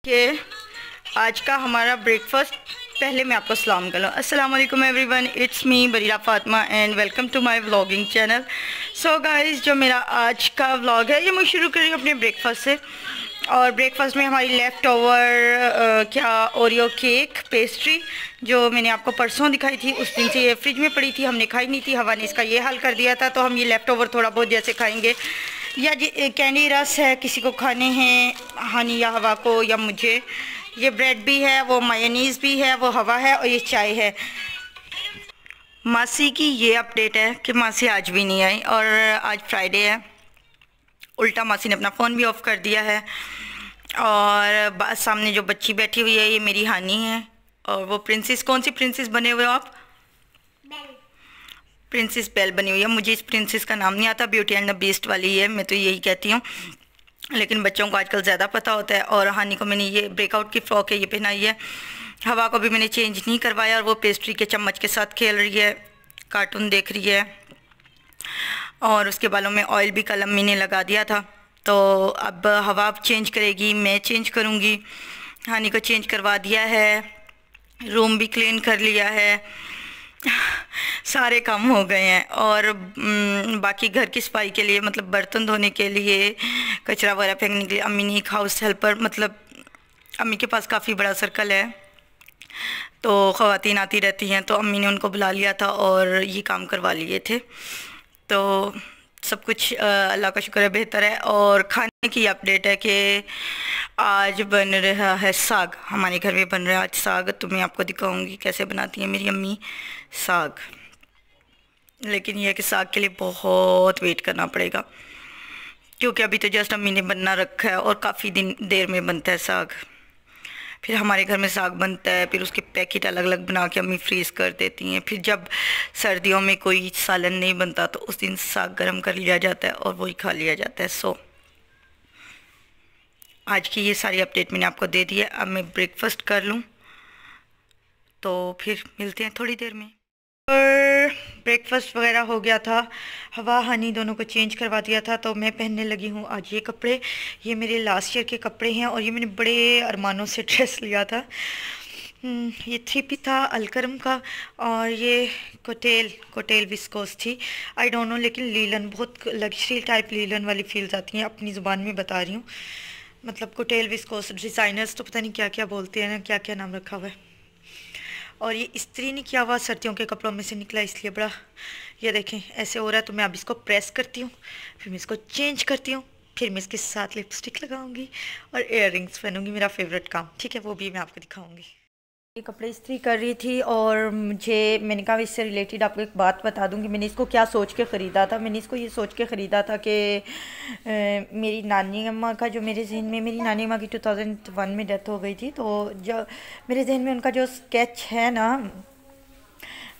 कि आज का हमारा ब्रेकफास्ट। पहले मैं आपको सलाम कर लूँ। अस्सलाम वालेकुम everyone, it's me Barira Fatima and welcome to my vlogging channel. So guys, जो मेरा आज का व्लॉग है ये मैं शुरू कर रही हूँ अपने ब्रेकफास्ट से। और ब्रेकफास्ट में हमारी left over Oreo cake pastry जो मैंने आपको परसों दिखाई थी, उस दिन से ये फ्रिज में पड़ी थी, हमने खाई नहीं थी। हवा ने इसका ये हाल कर दिया था, तो हम ये लेफ़्ट ओवर थोड़ा बहुत जैसे खाएंगे। या कैंडी रस है, किसी को खाने हैं हानि या हवा को या मुझे। ये ब्रेड भी है, वो मायोनीज़ भी है, वो हवा है, और ये चाय है। मासी की ये अपडेट है कि मासी आज भी नहीं आई और आज फ्राइडे है। उल्टा मासी ने अपना फ़ोन भी ऑफ़ कर दिया है। और सामने जो बच्ची बैठी हुई है ये मेरी हानी है। और वो प्रिंसेस, कौन सी प्रिंसेस बने हुए हो आप? प्रिंसेस बेल बनी हुई है। मुझे इस प्रिंसेस का नाम नहीं आता, ब्यूटी एंड द बीस्ट वाली है, मैं तो यही कहती हूँ, लेकिन बच्चों को आजकल ज़्यादा पता होता है। और हानि को मैंने ये ब्रेकआउट की फ़्रॉक है ये पहनाई है। हवा को भी मैंने चेंज नहीं करवाया और वो पेस्ट्री के चम्मच के साथ खेल रही है, कार्टून देख रही है। और उसके बालों में ऑयल भी कल अम्मी ने लगा दिया था, तो अब हवा चेंज करेगी, मैं चेंज करूँगी। हानि को चेंज करवा दिया है, रूम भी क्लीन कर लिया है, सारे काम हो गए हैं। और बाकी घर की सफाई के लिए, मतलब बर्तन धोने के लिए, कचरा वगैरह फेंकने के लिए अम्मी ने एक हाउस हेल्पर, मतलब अम्मी के पास काफ़ी बड़ा सर्कल है, तो ख़वातीन आती रहती हैं, तो अम्मी ने उनको बुला लिया था और ये काम करवा लिए थे। तो सब कुछ अल्लाह का शुक्र है बेहतर है। और खाने की अपडेट है कि आज बन रहा है साग, हमारे घर में बन रहा है आज साग। तो मैं आपको दिखाऊंगी कैसे बनाती है मेरी अम्मी साग। लेकिन यह है कि साग के लिए बहुत वेट करना पड़ेगा, क्योंकि अभी तो जस्ट अम्मी ने बनना रखा है और काफ़ी देर में बनता है साग। फिर हमारे घर में साग बनता है, फिर उसके पैकेट अलग अलग बना के अम्मी फ्रीज़ कर देती हैं। फिर जब सर्दियों में कोई सालन नहीं बनता तो उस दिन साग गर्म कर लिया जाता है और वही खा लिया जाता है। सो आज की ये सारी अपडेट मैंने आपको दे दी है। अब मैं ब्रेकफास्ट कर लूँ, तो फिर मिलते हैं थोड़ी देर में। और ब्रेकफास्ट वगैरह हो गया था, हवा हनी दोनों को चेंज करवा दिया था, तो मैं पहनने लगी हूँ आज ये कपड़े। ये मेरे लास्ट ईयर के कपड़े हैं और ये मैंने बड़े अरमानों से ड्रेस लिया था। ये थ्री पी था अलकरम का, और ये कोटेल विस्कोस थी, आई डोंट नो, लेकिन लीलन, बहुत लग्जरी टाइप लीलन वाली फील्स आती हैं, अपनी ज़ुबान में बता रही हूँ। मतलब कोटेल विस्कोस डिज़ाइनर्स तो पता नहीं क्या क्या बोलते हैं ना, क्या क्या नाम रखा हुआ है। और ये इस्त्री नहीं किया हुआ, सर्दियों के कपड़ों में से निकला, इसलिए बड़ा, ये देखें ऐसे हो रहा है। तो मैं अब इसको प्रेस करती हूँ, फिर मैं इसको चेंज करती हूँ, फिर मैं इसके साथ लिपस्टिक लगाऊंगी और इयररिंग्स पहनूंगी, मेरा फेवरेट काम, ठीक है, वो भी मैं आपको दिखाऊंगी। ये कपड़े इस्त्री कर रही थी और मैंने कहा इससे रिलेटेड आपको एक बात बता दूंगी। मैंने इसको क्या सोच के ख़रीदा था, मैंने इसको ये सोच के ख़रीदा था कि मेरी नानी अम्मा का, जो मेरे जहन में, मेरी नानी अम्मा की 2001 में डेथ हो गई थी, तो जो मेरे जहन में उनका जो स्केच है ना,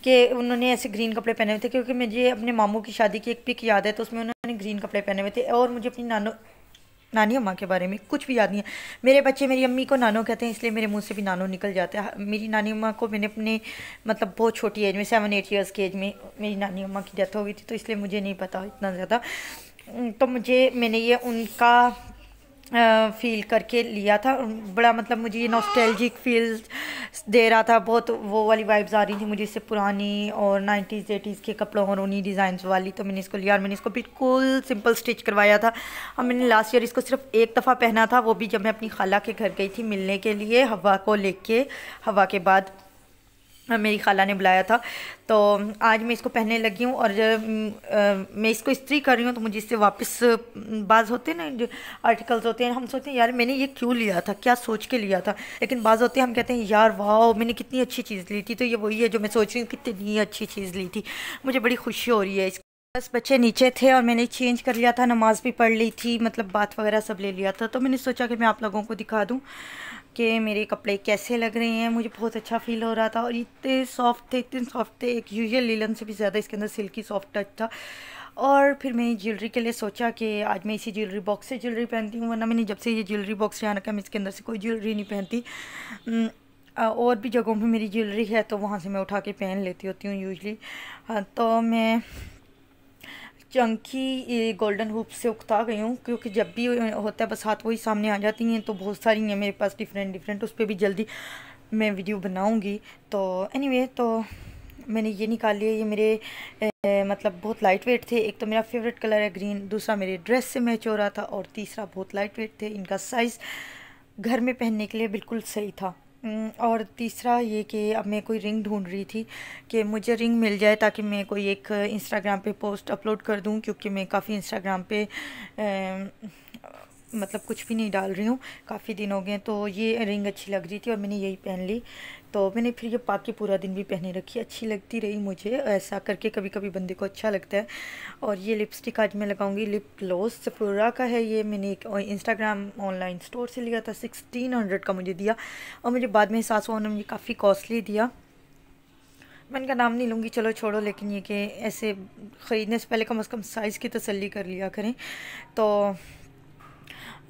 कि उन्होंने ऐसे ग्रीन कपड़े पहने हुए थे, क्योंकि मुझे अपने मामू की शादी की एक पिक याद है, तो उसमें उन्होंने ग्रीन कपड़े पहने हुए थे। और मुझे अपनी नानी अम्मा के बारे में कुछ भी याद नहीं है। मेरे बच्चे मेरी अम्मी को नानो कहते हैं, इसलिए मेरे मुंह से भी नानो निकल जाता है। मेरी नानी अम्मा को मैंने अपने, मतलब बहुत छोटी एज में, 7-8 ईयर्स की एज में मेरी नानी अम्मा की डेथ हो गई थी, तो इसलिए मुझे नहीं पता इतना ज़्यादा। तो मैंने ये उनका फ़ील करके लिया था। बड़ा, मतलब मुझे ये नॉस्टैल्जिक फील दे रहा था, बहुत वो वाली वाइब्स आ रही थी मुझे इससे, पुरानी और 90s 80s के कपड़ों और उन्हीं डिज़ाइंस वाली। तो मैंने इसको लिया और मैंने इसको बिल्कुल सिंपल स्टिच करवाया था। और मैंने लास्ट ईयर इसको सिर्फ एक दफ़ा पहना था, वो भी जब मैं अपनी खाला के घर गई थी मिलने के लिए, हवा को लेके। हवा के बाद मेरी खाला ने बुलाया था, तो आज मैं इसको पहनने लगी हूँ। और मैं इसको इस्त्री कर रही हूँ, तो मुझे इससे वापस, बाज़ होते हैं ना जो आर्टिकल्स होते हैं, हम सोचते हैं यार मैंने ये क्यों लिया था, क्या सोच के लिया था, लेकिन बाज़ होते हैं हम कहते हैं यार वाह मैंने कितनी अच्छी चीज़ ली थी। तो ये वही है जो मैं सोच रही हूँ, कितनी अच्छी चीज़ ली थी, मुझे बड़ी खुशी हो रही है। बस बच्चे नीचे थे और मैंने चेंज कर लिया था, नमाज़ भी पढ़ ली थी, मतलब बात वगैरह सब ले लिया था। तो मैंने सोचा कि मैं आप लोगों को दिखा दूँ कि मेरे कपड़े कैसे लग रहे हैं। मुझे बहुत अच्छा फ़ील हो रहा था और इतने सॉफ्ट थे, इतने सॉफ्ट थे, एक यूजुअल लीलन से भी ज़्यादा इसके अंदर सिल्की सॉफ्ट टच था। और फिर मैंने ज्वेलरी के लिए सोचा कि आज मैं इसी ज्वेलरी बॉक्स से ज्वेलरी पहनती हूँ, वरना मैंने जब से ये ज्वेलरी बॉक्स यहाँ रखा मैं इसके अंदर से कोई ज्वेलरी नहीं पहनती। और भी जगहों पर मेरी ज्वेलरी है तो वहाँ से मैं उठा के पहन लेती होती हूँ यूजली। तो मैं चंकी ये गोल्डन हुप से उकता गई हूँ, क्योंकि जब भी होता है बस हाथ वही सामने आ जाती हैं। तो बहुत सारी हैं मेरे पास डिफरेंट डिफरेंट, उस पर भी जल्दी मैं वीडियो बनाऊँगी। तो एनीवे तो मैंने ये निकाल लिया। ये मेरे मतलब बहुत लाइट वेट थे। एक तो मेरा फेवरेट कलर है ग्रीन, दूसरा मेरे ड्रेस से मैच हो रहा था, और तीसरा बहुत लाइट वेट थे। इनका साइज़ घर में पहनने के लिए बिल्कुल सही था। और तीसरा ये कि अब मैं कोई रिंग ढूंढ रही थी कि मुझे रिंग मिल जाए ताकि मैं कोई एक इंस्टाग्राम पे पोस्ट अपलोड कर दूं, क्योंकि मैं काफ़ी इंस्टाग्राम पे मतलब कुछ भी नहीं डाल रही हूँ, काफ़ी दिन हो गए। तो ये रिंग अच्छी लग रही थी और मैंने यही पहन ली। तो मैंने फिर ये पाके पूरा दिन भी पहने रखी, अच्छी लगती रही मुझे। ऐसा करके कभी कभी बंदे को अच्छा लगता है। और ये लिपस्टिक आज मैं लगाऊंगी लिप ग्लॉस, सेफोरा का है ये। मैंने एक इंस्टाग्राम ऑनलाइन स्टोर से लिया था, 1600 का मुझे दिया, और मुझे बाद में एहसास हुआ उन्होंने मुझे काफ़ी कॉस्टली दिया। मैं इनका नाम नहीं लूँगी, चलो छोड़ो। लेकिन ये कि ऐसे ख़रीदने से पहले कम से कम साइज़ की तसल्ली कर लिया करें। तो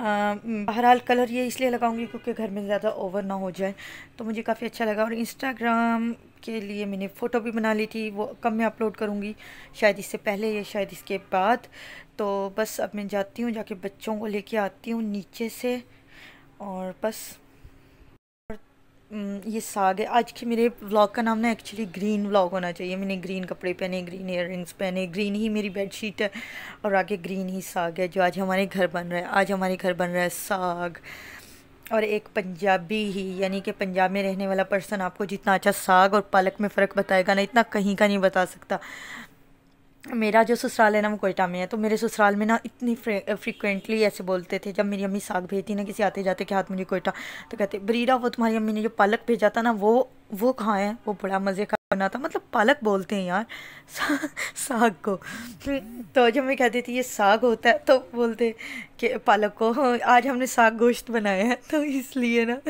बहरहाल कलर ये इसलिए लगाऊंगी क्योंकि घर में ज़्यादा ओवर ना हो जाए। तो मुझे काफ़ी अच्छा लगा। और इंस्टाग्राम के लिए मैंने फ़ोटो भी बना ली थी, वो कब मैं अपलोड करूँगी, शायद इससे पहले या शायद इसके बाद। तो बस अब मैं जाती हूँ, जाके बच्चों को लेके आती हूँ नीचे से, और बस। ये साग है आज के मेरे व्लॉग का नाम ना एक्चुअली ग्रीन व्लॉग होना चाहिए। मैंने ग्रीन कपड़े पहने, ग्रीन ईयर रिंग्स पहने, ग्रीन ही मेरी बेडशीट है, और आगे ग्रीन ही साग है जो आज हमारे घर बन रहा है। आज हमारे घर बन रहा है साग। और एक पंजाबी ही यानी कि पंजाब में रहने वाला पर्सन आपको जितना अच्छा साग और पालक में फ़र्क बताएगा ना, इतना कहीं का नहीं बता सकता। मेरा जो ससुराल है ना वो कोयटा में है। तो मेरे ससुराल में ना इतनी फ्रिक्वेंटली ऐसे बोलते थे, जब मेरी अम्मी साग भेजती ना किसी आते जाते के हाथ मुझे कोयटा, तो कहते बरीरा वो तुम्हारी अम्मी ने जो पालक भेजा था ना वो कहाँ है, वो बड़ा मज़े का बना था। मतलब पालक बोलते हैं यार साग को। तो जब मैं कहती थी ये साग होता है तो बोलते कि पालक को आज हमने साग गोश्त बनाया है। तो इसलिए ना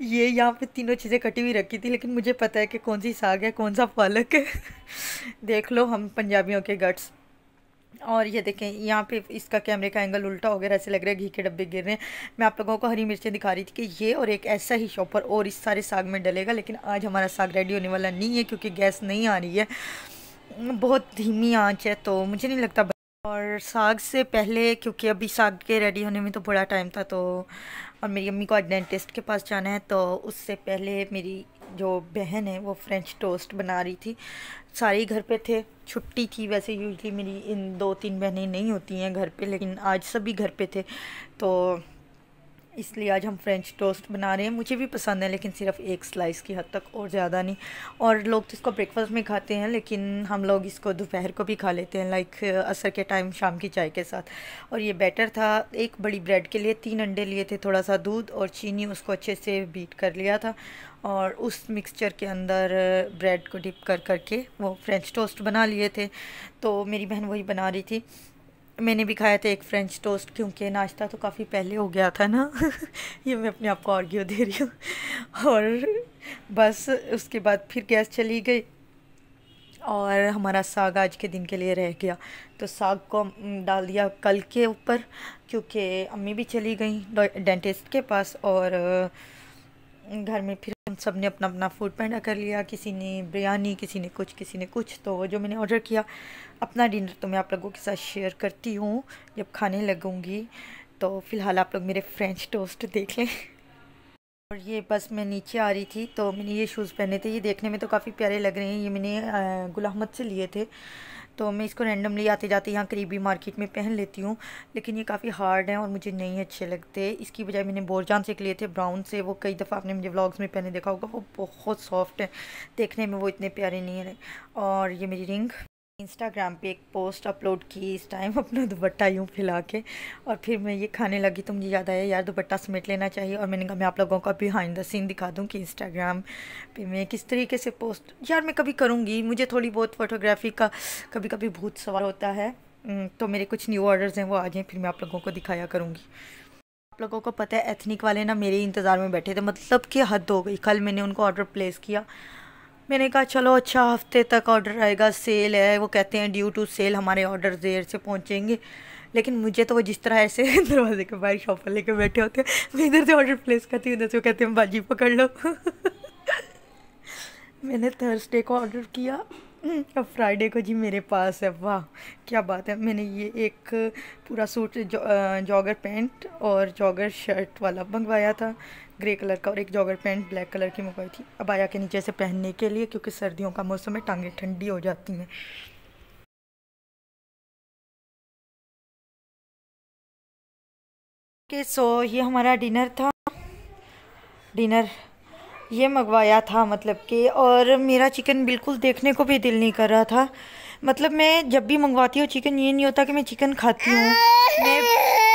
ये यहाँ पे तीनों चीज़ें कटी हुई रखी थी, लेकिन मुझे पता है कि कौन सी साग है कौन सा पालक है। देख लो हम पंजाबियों के गट्स। और ये देखें यहाँ पे इसका कैमरे का एंगल उल्टा हो गया, ऐसे लग रहा है घी के डब्बे गिर रहे हैं। मैं आप लोगों को हरी मिर्चें दिखा रही थी कि ये और एक ऐसा ही शॉपर और इस सारे साग में डलेगा। लेकिन आज हमारा साग रेडी होने वाला नहीं है क्योंकि गैस नहीं आ रही है, बहुत धीमी आंच है, तो मुझे नहीं लगता। और साग से पहले क्योंकि अभी साग के रेडी होने में तो बड़ा टाइम था, तो और मेरी अम्मी को आज डेंटिस्ट के पास जाना है, तो उससे पहले मेरी जो बहन है वो फ्रेंच टोस्ट बना रही थी। सारे घर पे थे, छुट्टी थी। वैसे यूजली मेरी इन 2-3 बहनें नहीं होती हैं घर पे, लेकिन आज सभी घर पे थे, तो इसलिए आज हम फ्रेंच टोस्ट बना रहे हैं। मुझे भी पसंद है, लेकिन सिर्फ एक स्लाइस की हद तक, और ज़्यादा नहीं। और लोग तो इसको ब्रेकफास्ट में खाते हैं, लेकिन हम लोग इसको दोपहर को भी खा लेते हैं, लाइक असर के टाइम शाम की चाय के साथ। और ये बैटर था एक बड़ी ब्रेड के लिए, 3 अंडे लिए थे, थोड़ा सा दूध और चीनी, उसको अच्छे से बीट कर लिया था, और उस मिक्सचर के अंदर ब्रेड को डिप कर करके वो फ्रेंच टोस्ट बना लिए थे। तो मेरी बहन वही बना रही थी। मैंने भी खाया था एक फ्रेंच टोस्ट, क्योंकि नाश्ता तो काफ़ी पहले हो गया था ना। ये मैं अपने आप को आर्ग्यू दे रही हूँ। और बस उसके बाद फिर गैस चली गई और हमारा साग आज के दिन के लिए रह गया। तो साग को डाल दिया कल के ऊपर, क्योंकि अम्मी भी चली गई डेंटिस्ट के पास, और घर में फिर हम सब ने अपना अपना फूड पैंडा कर लिया। किसी ने बिरयानी, किसी ने कुछ, किसी ने कुछ। तो जो मैंने ऑर्डर किया अपना डिनर तो मैं आप लोगों के साथ शेयर करती हूँ जब खाने लगूँगी। तो फ़िलहाल आप लोग मेरे फ्रेंच टोस्ट देख लें। और ये बस मैं नीचे आ रही थी तो मैंने ये शूज़ पहने थे। ये देखने में तो काफ़ी प्यारे लग रहे हैं। ये मैंने गुल अहमद से लिए थे, तो मैं इसको रैंडमली आते जाते यहाँ करीबी मार्केट में पहन लेती हूँ। लेकिन ये काफ़ी हार्ड हैं और मुझे नहीं अच्छे लगते। इसकी बजाय मैंने बोरजान से लिए थे, ब्राउन से। वो कई दफ़ा आपने मुझे व्लॉग्स में पहने देखा होगा, वो बहुत सॉफ्ट है, देखने में वो इतने प्यारे नहीं है। और ये मेरी रिंग, इंस्टाग्राम पे एक पोस्ट अपलोड की इस टाइम अपना दुपट्टा यूँ फैला के, और फिर मैं ये खाने लगी तो मुझे याद आया यार दुपट्टा समेट लेना चाहिए। और मैंने कहा मैं आप लोगों को बिहाइंड द सीन दिखा दूँ कि इंस्टाग्राम पे मैं किस तरीके से पोस्ट, यार मैं कभी करूँगी। मुझे थोड़ी बहुत फ़ोटोग्राफी का कभी कभी भूत सवार होता है। तो मेरे कुछ न्यू ऑर्डर्स हैं, वो आ जाएँ फिर मैं आप लोगों को दिखाया करूँगी। आप लोगों को पता है एथनिक वाले ना मेरे इंतज़ार में बैठे थे, मतलब कि हद हो गई। कल मैंने उनको ऑर्डर प्लेस किया, मैंने कहा चलो अच्छा हफ्ते तक ऑर्डर आएगा, सेल है। वो कहते हैं ड्यू टू सेल हमारे ऑर्डर देर से पहुंचेंगे। लेकिन मुझे तो वो जिस तरह ऐसे दरवाजे के बाहर शॉपर लेके बैठे होते हैं, मैं इधर से ऑर्डर प्लेस करती हूँ, उधर से वो कहते हैं बाजी पकड़ लो। मैंने थर्सडे को ऑर्डर किया अब फ्राइडे को जी मेरे पास है। वाह क्या बात है। मैंने ये एक पूरा सूट जॉगर पैंट और जॉगर शर्ट वाला मंगवाया था ग्रे कलर का, और एक जॉगर पैंट ब्लैक कलर की मंगवाई थी अबाया के नीचे से पहनने के लिए, क्योंकि सर्दियों का मौसम है, टांगें ठंडी हो जाती हैं। ओके सो ये हमारा डिनर था। डिनर ये मंगवाया था मतलब कि, और मेरा चिकन बिल्कुल देखने को भी दिल नहीं कर रहा था। मतलब मैं जब भी मंगवाती हूँ चिकन, ये नहीं होता कि मैं चिकन खाती हूँ, मैं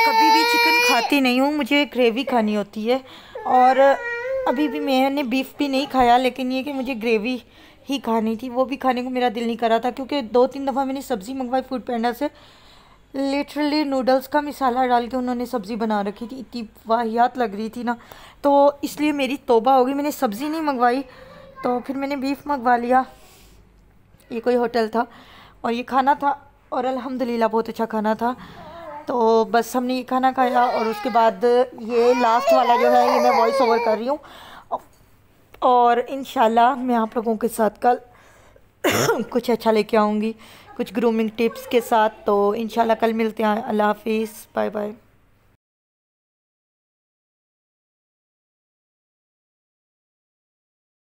कभी भी चिकन खाती नहीं हूँ, मुझे ग्रेवी खानी होती है। और अभी भी मैंने बीफ भी नहीं खाया, लेकिन ये कि मुझे ग्रेवी ही खानी थी, वो भी खाने को मेरा दिल नहीं कर रहा था, क्योंकि 2-3 दफ़ा मैंने सब्ज़ी मंगवाई फूड पैंडा से, लिटरली नूडल्स का मसाला डाल के उन्होंने सब्ज़ी बना रखी थी, इतनी वाहियात लग रही थी ना, तो इसलिए मेरी तौबा हो गई, मैंने सब्ज़ी नहीं मंगवाई, तो फिर मैंने बीफ मंगवा लिया। ये कोई होटल था और ये खाना था, और अल्हम्दुलिल्लाह बहुत अच्छा खाना था। तो बस हमने ये खाना खाया, और उसके बाद ये लास्ट वाला जो है ये मैं वॉइस ओवर कर रही हूँ, और इंशाल्लाह मैं आप लोगों के साथ कल कुछ अच्छा लेके आऊँगी, कुछ ग्रूमिंग टिप्स के साथ। तो इंशाल्लाह कल मिलते हैं। अल्लाह हाफिज़, बाय बाय।